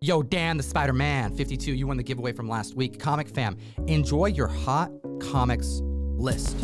Yo, Dan, the Spider-Man 52, you won the giveaway from last week. Comic fam, enjoy your hot comics list.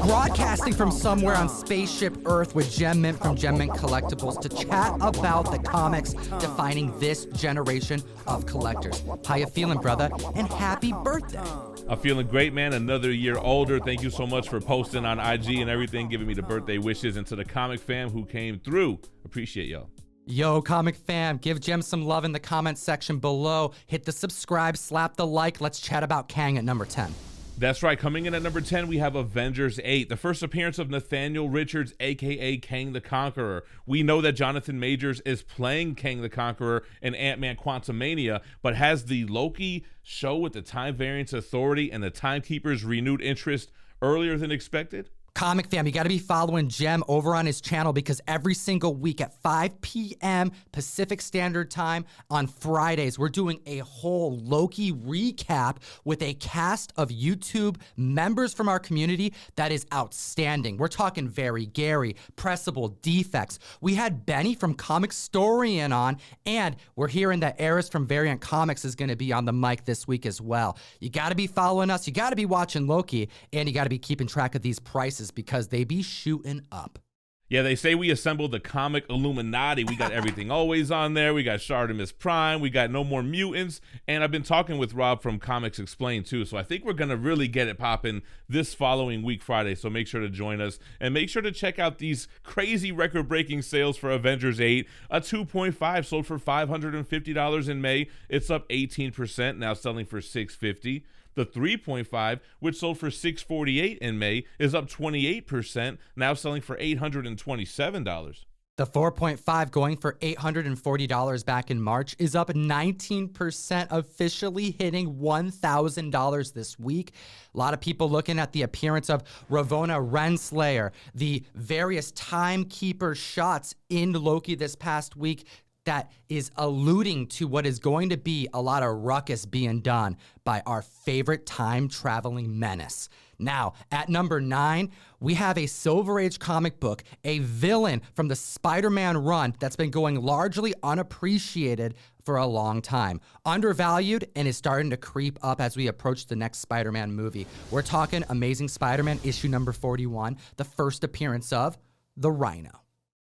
Broadcasting from somewhere on Spaceship Earth with Gem Mint from Gem Mint Collectibles to chat about the comics defining this generation of collectors. How you feeling, brother? And happy birthday. I'm feeling great, man. Another year older. Thank you so much for posting on IG and everything, giving me the birthday wishes, and to the comic fam who came through. Appreciate y'all. Yo, comic fam, give Gem some love in the comment section below. Hit the subscribe, slap the like. Let's chat about Kang at number 10. That's right. Coming in at number 10, we have Avengers 8, the first appearance of Nathaniel Richards, aka Kang the Conqueror. We know that Jonathan Majors is playing Kang the Conqueror in Ant-Man Quantumania, but has the Loki show with the Time Variance Authority and the Timekeepers renewed interest earlier than expected? Comic fam, you got to be following Gem over on his channel because every single week at 5 p.m. Pacific Standard Time on Fridays, we're doing a whole Loki recap with a cast of YouTube members from our community that is outstanding. We're talking Very Gary, Pressable, Defects. We had Benny from Comicstorian on, and we're hearing that Eris from Variant Comics is going to be on the mic this week as well. You got to be following us, you got to be watching Loki, and you got to be keeping track of these prices because they be shooting up. Yeah, they say we assembled the comic Illuminati. We got everything always on there. We got Shartimus Prime. We got No More Mutants. And I've been talking with Rob from Comics Explained too. So I think we're going to really get it popping this following week, Friday. So make sure to join us and make sure to check out these crazy record-breaking sales for Avengers 8. A 2.5 sold for $550 in May. It's up 18%, now selling for $650. The 3.5, which sold for $648 in May, is up 28%, now selling for $827. The 4.5 going for $840 back in March is up 19%, officially hitting $1,000 this week. A lot of people looking at the appearance of Ravonna Renslayer, the various timekeeper shots in Loki this past week that is alluding to what is going to be a lot of ruckus being done by our favorite time-traveling menace. Now, at number 9, we have a Silver Age comic book, a villain from the Spider-Man run that's been going largely unappreciated for a long time. Undervalued and is starting to creep up as we approach the next Spider-Man movie. We're talking Amazing Spider-Man issue number 41, the first appearance of the Rhino.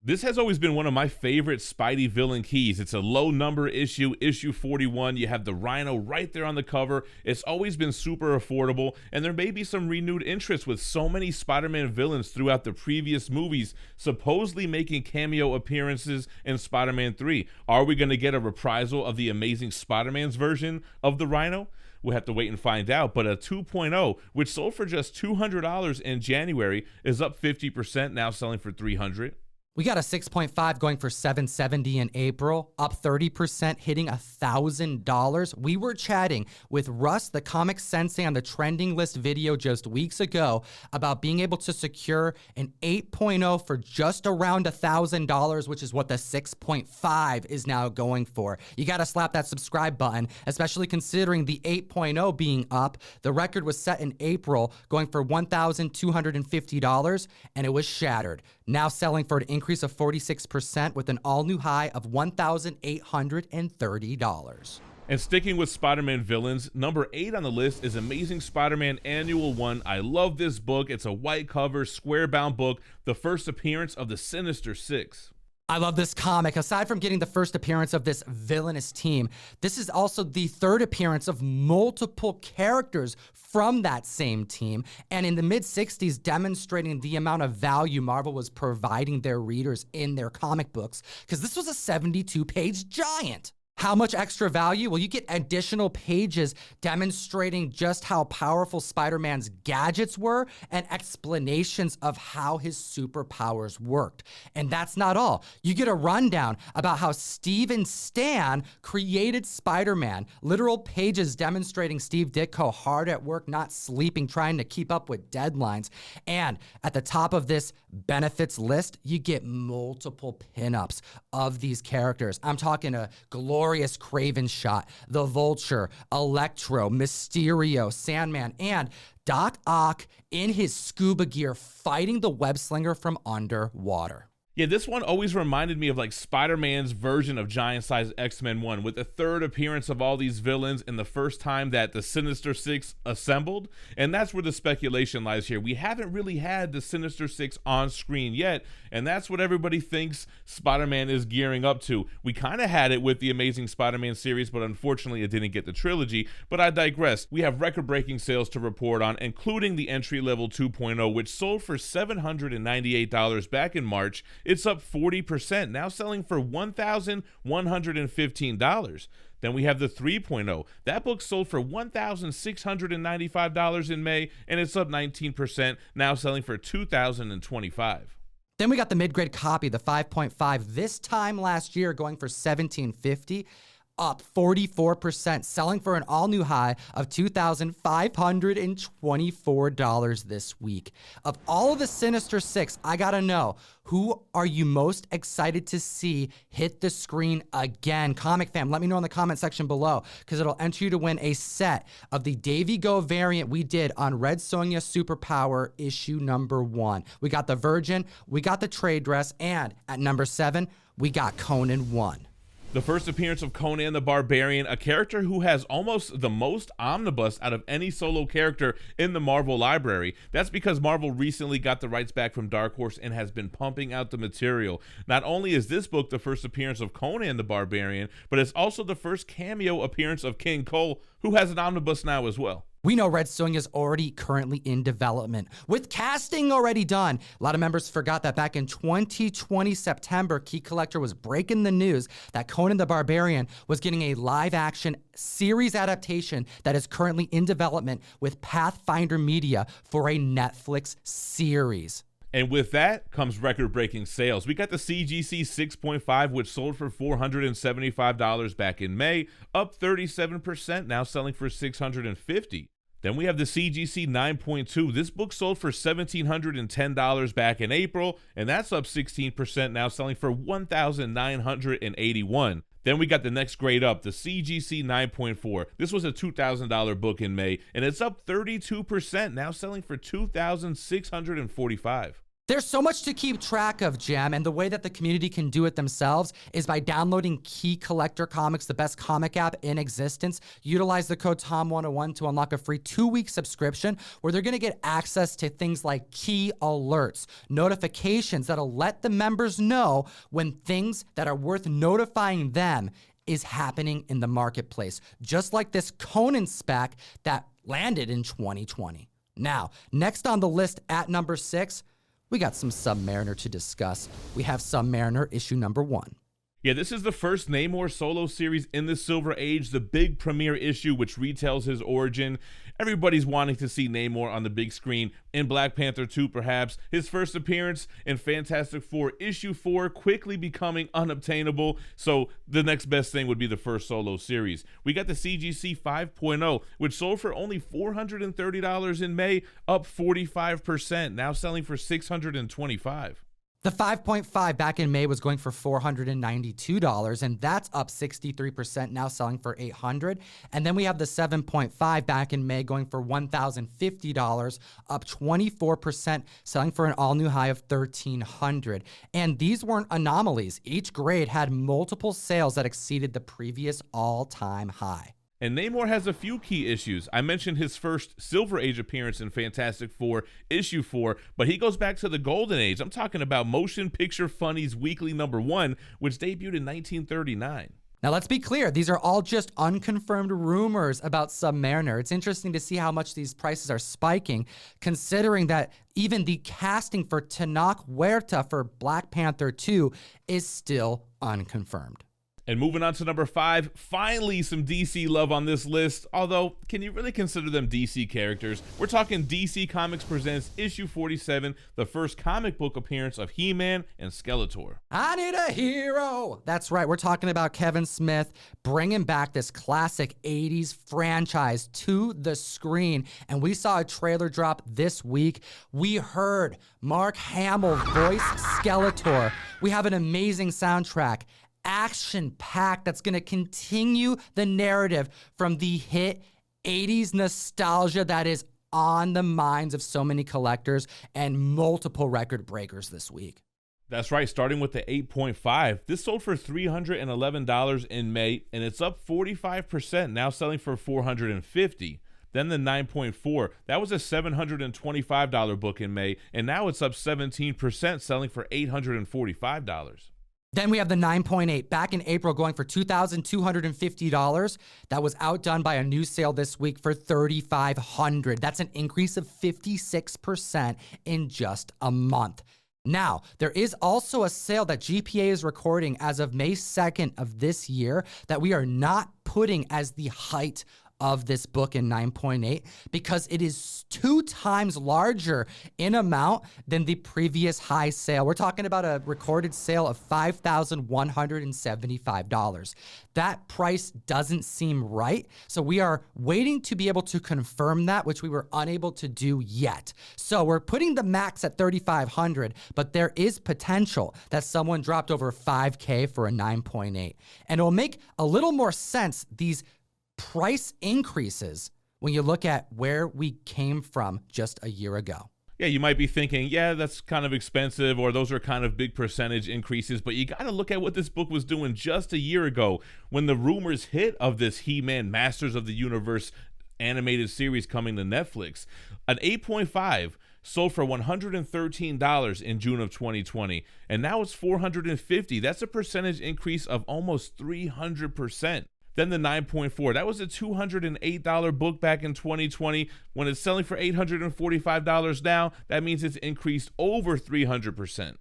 This has always been one of my favorite Spidey villain keys. It's a low number issue, issue 41. You have the Rhino right there on the cover. It's always been super affordable, and there may be some renewed interest with so many Spider-Man villains throughout the previous movies, supposedly making cameo appearances in Spider-Man 3. Are we going to get a reprisal of the Amazing Spider-Man's version of the Rhino? We'll have to wait and find out, but a 2.0, which sold for just $200 in January, is up 50%, now selling for $300. We got a 6.5 going for $770 in April, up 30%, hitting $1,000. We were chatting with Russ, the comic sensei, on the trending list video just weeks ago about being able to secure an 8.0 for just around $1,000, which is what the 6.5 is now going for. You got to slap that subscribe button, especially considering the 8.0 being up. The record was set in April, going for $1,250, and it was shattered. Now selling for an increase of 46% with an all-new high of $1,830. And sticking with Spider-Man villains, number 8 on the list is Amazing Spider-Man Annual 1. I love this book. It's a white cover, square-bound book, the first appearance of the Sinister Six. I love this comic. Aside from getting the first appearance of this villainous team, this is also the third appearance of multiple characters from that same team, and in the mid-60s demonstrating the amount of value Marvel was providing their readers in their comic books, because this was a 72-page giant. How much extra value? Well, you get additional pages demonstrating just how powerful Spider-Man's gadgets were and explanations of how his superpowers worked. And that's not all. You get a rundown about how Steve and Stan created Spider-Man. Literal pages demonstrating Steve Ditko hard at work, not sleeping, trying to keep up with deadlines. And at the top of this benefits list, you get multiple pinups of these characters. I'm talking a glorious Kraven shot, the Vulture, Electro, Mysterio, Sandman, and Doc Ock in his scuba gear fighting the web slinger from underwater. Yeah, this one always reminded me of like Spider-Man's version of Giant Size X-Men 1, with the third appearance of all these villains and the first time that the Sinister Six assembled. And that's where the speculation lies here. We haven't really had the Sinister Six on screen yet, and that's what everybody thinks Spider-Man is gearing up to. We kind of had it with the Amazing Spider-Man series, but unfortunately it didn't get the trilogy. But I digress. We have record-breaking sales to report on, including the entry-level 2.0, which sold for $798 back in March. It's up 40%, now selling for $1,115. Then we have the 3.0. That book sold for $1,695 in May, and it's up 19%, now selling for $2,025. Then we got the mid-grade copy, the 5.5, this time last year going for $1,750. Up 44%, selling for an all-new high of $2,524 this week. Of all of the Sinister Six, I gotta know, who are you most excited to see hit the screen again? Comic fam, let me know in the comment section below, because it'll enter you to win a set of the Davey Go variant we did on Red Sonja Superpower issue number 1. We got the Virgin, we got the trade dress, and at number 7, we got Conan 1. The first appearance of Conan the Barbarian, a character who has almost the most omnibus out of any solo character in the Marvel library. That's because Marvel recently got the rights back from Dark Horse and has been pumping out the material. Not only is this book the first appearance of Conan the Barbarian, but it's also the first cameo appearance of King Cole, who has an omnibus now as well. We know Red Sonja is already currently in development, with casting already done. A lot of members forgot that back in 2020 September, Key Collector was breaking the news that Conan the Barbarian was getting a live-action series adaptation that is currently in development with Pathfinder Media for a Netflix series. And with that comes record-breaking sales. We got the CGC 6.5, which sold for $475 back in May, up 37%, now selling for $650. Then we have the CGC 9.2. This book sold for $1,710 back in April, and that's up 16%, now selling for $1,981. Then we got the next grade up, the CGC 9.4. This was a $2,000 book in May, and it's up 32%, now selling for $2,645. There's so much to keep track of, Jem, and the way that the community can do it themselves is by downloading Key Collector Comics, the best comic app in existence. Utilize the code TOM101 to unlock a free 2-week subscription where they're gonna get access to things like key alerts, notifications that'll let the members know when things that are worth notifying them is happening in the marketplace, just like this Conan spec that landed in 2020. Now, next on the list at number 6, we got some Submariner to discuss. We have Submariner issue number 1. Yeah, this is the first Namor solo series in the Silver Age, the big premiere issue which retells his origin. Everybody's wanting to see Namor on the big screen, in Black Panther 2 perhaps. His first appearance in Fantastic Four issue 4 quickly becoming unobtainable, so the next best thing would be the first solo series. We got the CGC 5.0, which sold for only $430 in May, up 45%, now selling for $625. The 5.5 back in May was going for $492, and that's up 63%, now selling for $800. And then we have the 7.5 back in May going for $1,050, up 24%, selling for an all-new high of $1,300. And these weren't anomalies. Each grade had multiple sales that exceeded the previous all-time high. And Namor has a few key issues. I mentioned his first Silver Age appearance in Fantastic Four, issue 4, but he goes back to the Golden Age. I'm talking about Motion Picture Funny's Weekly number 1, which debuted in 1939. Now, let's be clear. These are all just unconfirmed rumors about Submariner. It's interesting to see how much these prices are spiking, considering that even the casting for Tenoch Huerta for Black Panther 2 is still unconfirmed. And moving on to number 5, finally some DC love on this list, although can you really consider them DC characters? We're talking DC Comics Presents issue 47, the first comic book appearance of He-Man and Skeletor. I need a hero. That's right, we're talking about Kevin Smith bringing back this classic 80s franchise to the screen, and we saw a trailer drop this week. We heard Mark Hamill voice Skeletor. We have an amazing soundtrack, action-packed, that's going to continue the narrative from the hit 80s nostalgia that is on the minds of so many collectors and multiple record breakers this week. That's right, starting with the 8.5. This sold for $311 in May, and it's up 45%, now selling for $450. Then the 9.4, that was a $725 book in May, and now it's up 17%, selling for $845. Then we have the 9.8, back in April, going for $2,250. That was outdone by a new sale this week for $3,500. That's an increase of 56% in just a month. Now, there is also a sale that GPA is recording as of May 2nd of this year that we are not putting as the height of this book in 9.8 because it is 2 times larger in amount than the previous high sale. We're talking about a recorded sale of $5,175. That price doesn't seem right, so we are waiting to be able to confirm that, which we were unable to do yet. So we're putting the max at $3,500, but there is potential that someone dropped over $5K for a 9.8. And it'll make a little more sense, these price increases, when you look at where we came from just a year ago. Yeah, you might be thinking, yeah, that's kind of expensive, or those are kind of big percentage increases, but you got to look at what this book was doing just a year ago when the rumors hit of this He-Man Masters of the Universe animated series coming to Netflix. An 8.5 sold for $113 in June of 2020, and now it's $450. That's a percentage increase of almost 300%. Then the 9.4, that was a $208 book back in 2020. When it's selling for $845 now, that means it's increased over 300%.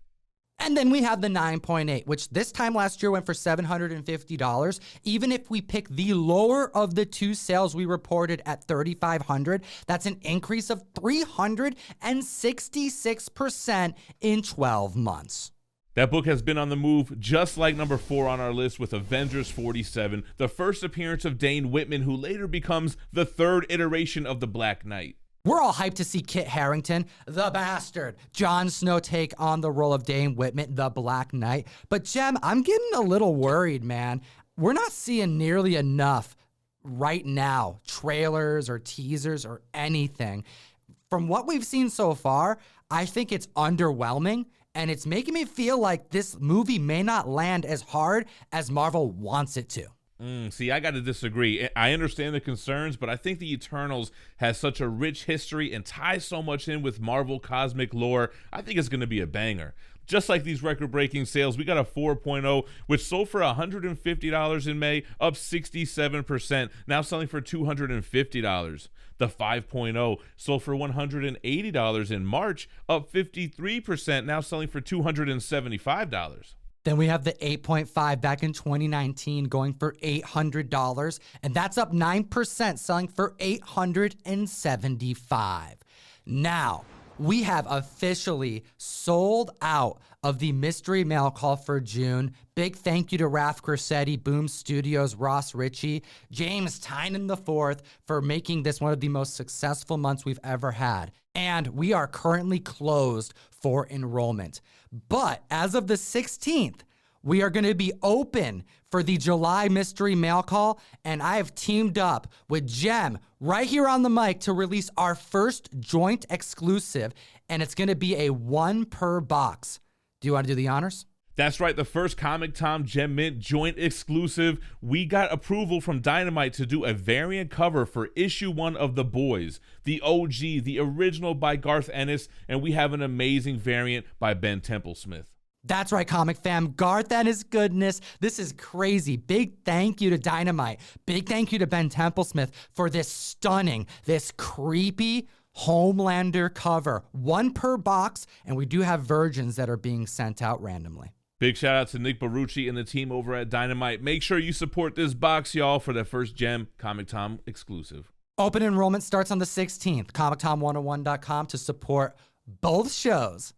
And then we have the 9.8, which this time last year went for $750. Even if we pick the lower of the 2 sales we reported at $3,500, that's an increase of 366% in 12 months. That book has been on the move, just like number 4 on our list with Avengers 47, the first appearance of Dane Whitman, who later becomes the 3rd iteration of the Black Knight. We're all hyped to see Kit Harington, the bastard, Jon Snow take on the role of Dane Whitman, the Black Knight. But Jem, I'm getting a little worried, man. We're not seeing nearly enough right now, trailers or teasers or anything. From what we've seen so far, I think it's underwhelming. And it's making me feel like this movie may not land as hard as Marvel wants it to. See, I got to disagree. I understand the concerns, but I think the Eternals has such a rich history and ties so much in with Marvel cosmic lore. I think it's going to be a banger. Just like these record-breaking sales, we got a 4.0, which sold for $150 in May, up 67%, now selling for $250. The 5.0 sold for $180 in March, up 53%, now selling for $275. Then we have the 8.5 back in 2019 going for $800, and that's up 9%, selling for $875. Now, we have officially sold out of the mystery mail call for June. Big thank you to Raf Corsetti, Boom Studios, Ross Ritchie, James Tynan IV for making this one of the most successful months we've ever had. And we are currently closed for enrollment. But as of the 16th, we are going to be open for the July mystery mail call, and I have teamed up with Jem right here on the mic to release our first joint exclusive, and it's going to be a 1 per box. Do you want to do the honors? That's right, the first Comic Tom Gem Mint joint exclusive. We got approval from Dynamite to do a variant cover for issue 1 of The Boys, the OG, the original by Garth Ennis, and we have an amazing variant by Ben Templesmith. That's right, comic fam. Garth and his goodness. This is crazy. Big thank you to Dynamite. Big thank you to Ben Templesmith for this stunning, this creepy Homelander cover. 1 per box, and we do have virgins that are being sent out randomly. Big shout out to Nick Barucci and the team over at Dynamite. Make sure you support this box, y'all, for the first Gem Comic Tom exclusive. Open enrollment starts on the 16th. ComicTom101.com to support both shows.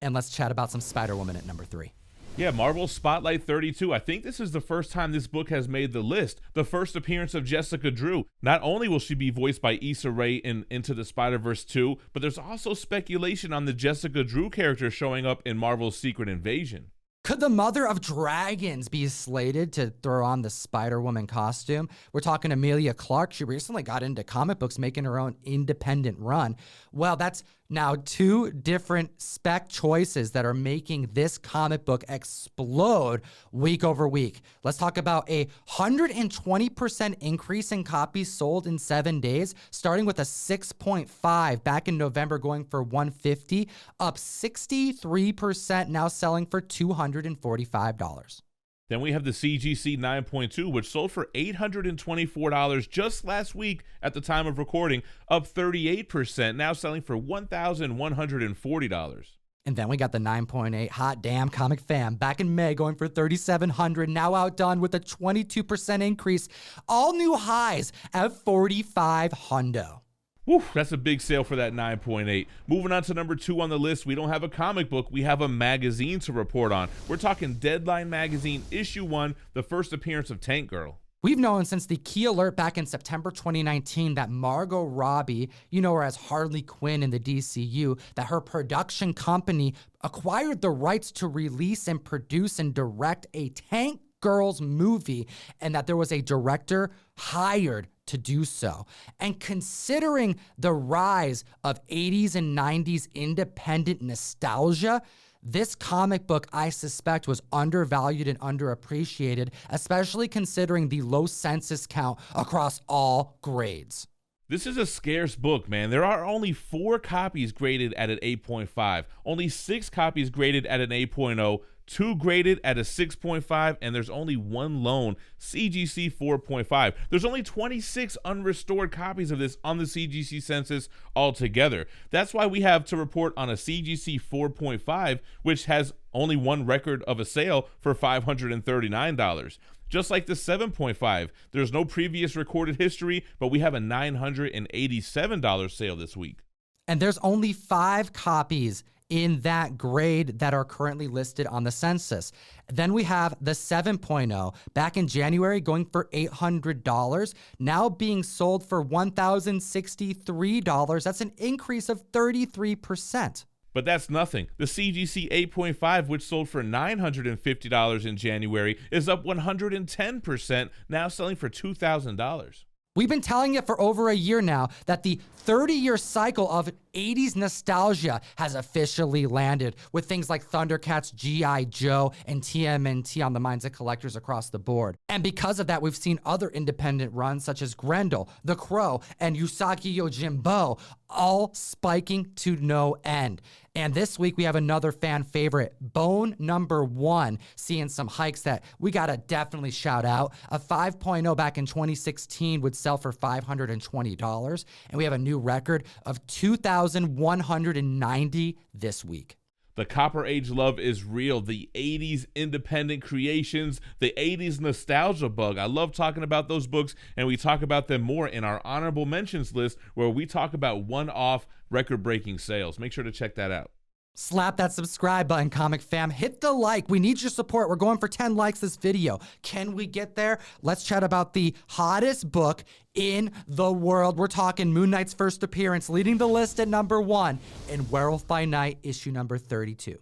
And let's chat about some Spider-Woman at number 3. Yeah, Marvel Spotlight 32. I think this is the first time this book has made the list. The first appearance of Jessica Drew. Not only will she be voiced by Issa Rae in Into the Spider-Verse 2, but there's also speculation on the Jessica Drew character showing up in Marvel's Secret Invasion. Could the Mother of Dragons be slated to throw on the Spider-Woman costume? We're talking Amelia Clark. She recently got into comic books, making her own independent run. Well, that's Now, two different spec choices that are making this comic book explode week over week. Let's talk about a 120% increase in copies sold in 7 days, starting with a 6.5 back in November, going for $150, up 63%, now selling for $245. Then we have the CGC 9.2, which sold for $824 just last week at the time of recording, up 38%, now selling for $1,140. And then we got the 9.8 hot damn Comic Fam back in May, going for $3,700, now outdone with a 22% increase, all new highs at $4,500. Whew, that's a big sale for that 9.8. Moving on to number 2 on the list, we don't have a comic book, we have a magazine to report on. We're talking Deadline Magazine, issue 1, the first appearance of Tank Girl. We've known since the key alert back in September 2019 that Margot Robbie, you know her as Harley Quinn in the DCU, that her production company acquired the rights to release and produce and direct a Tank Girls movie, and that there was a director hired to do so. And considering the rise of 80s and 90s independent nostalgia, this comic book, I suspect, was undervalued and underappreciated, especially considering the low census count across all grades. This is a scarce book, man. There are only 4 copies graded at an 8.5, only 6 copies graded at an 8.0, 2 graded at a 6.5, and there's only 1 lone CGC 4.5. There's only 26 unrestored copies of this on the CGC census altogether. That's why we have to report on a CGC 4.5, which has only 1 record of a sale for $539. Just like the 7.5, there's no previous recorded history, but we have a $987 sale this week. And there's only 5 copies in that grade that are currently listed on the census. Then we have the 7.0 back in January going for $800, now being sold for $1,063. That's an increase of 33%. But that's nothing. The CGC 8.5, which sold for $950 in January, is up 110%, now selling for $2,000. We've been telling it for over a year now that the 30-year cycle of 80s nostalgia has officially landed, with things like Thundercats, G.I. Joe, and TMNT on the minds of collectors across the board. And because of that, we've seen other independent runs such as Grendel, The Crow, and Usagi Yojimbo all spiking to no end. And this week we have another fan favorite, Bone number 1, seeing some hikes that we gotta definitely shout out. A 5.0 back in 2016 would sell for $520, and we have a new record of $2,190 this week. The Copper Age love is real. The 80s independent creations, the 80s nostalgia bug. I love talking about those books, and we talk about them more in our honorable mentions list, where we talk about one-off record-breaking sales. Make sure to check that out. Slap that subscribe button, Comic Fam. Hit the like. We need your support. We're going for 10 likes this video. Can we get there? Let's chat about the hottest book in the world. We're talking Moon Knight's first appearance, leading the list at number 1, and Werewolf by Night, issue number 32.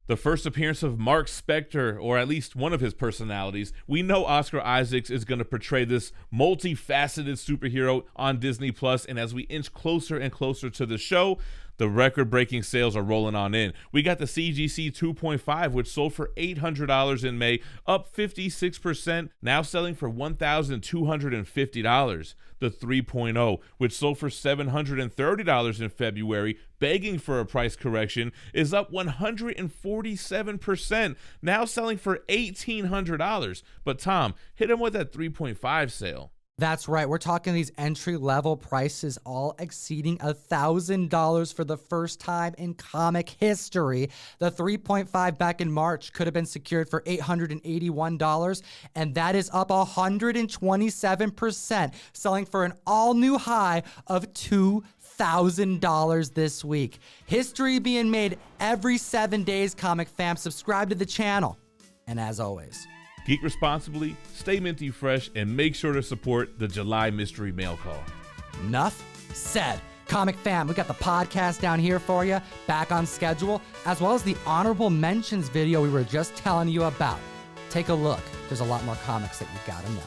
The first appearance of Mark Spector, or at least one of his personalities. We know Oscar Isaacs is going to portray this multifaceted superhero on Disney+, and as we inch closer and closer to the show, the record-breaking sales are rolling on in. We got the CGC 2.5, which sold for $800 in May, up 56%, now selling for $1,250. The 3.0, which sold for $730 in February, begging for a price correction, is up 147%, now selling for $1,800. But Tom, hit him with that 3.5 sale. That's right. We're talking these entry-level prices all exceeding $1,000 for the first time in comic history. The 3.5 back in March could have been secured for $881, and that is up 127%, selling for an all-new high of $2,000 this week. History being made every 7 days, Comic Fam. Subscribe to the channel. And as always, geek responsibly, stay minty fresh, and make sure to support the July Mystery Mail Call. Enough said. Comic Fam, we got the podcast down here for you, back on schedule, as well as the honorable mentions video we were just telling you about. Take a look. There's a lot more comics that you've got to know.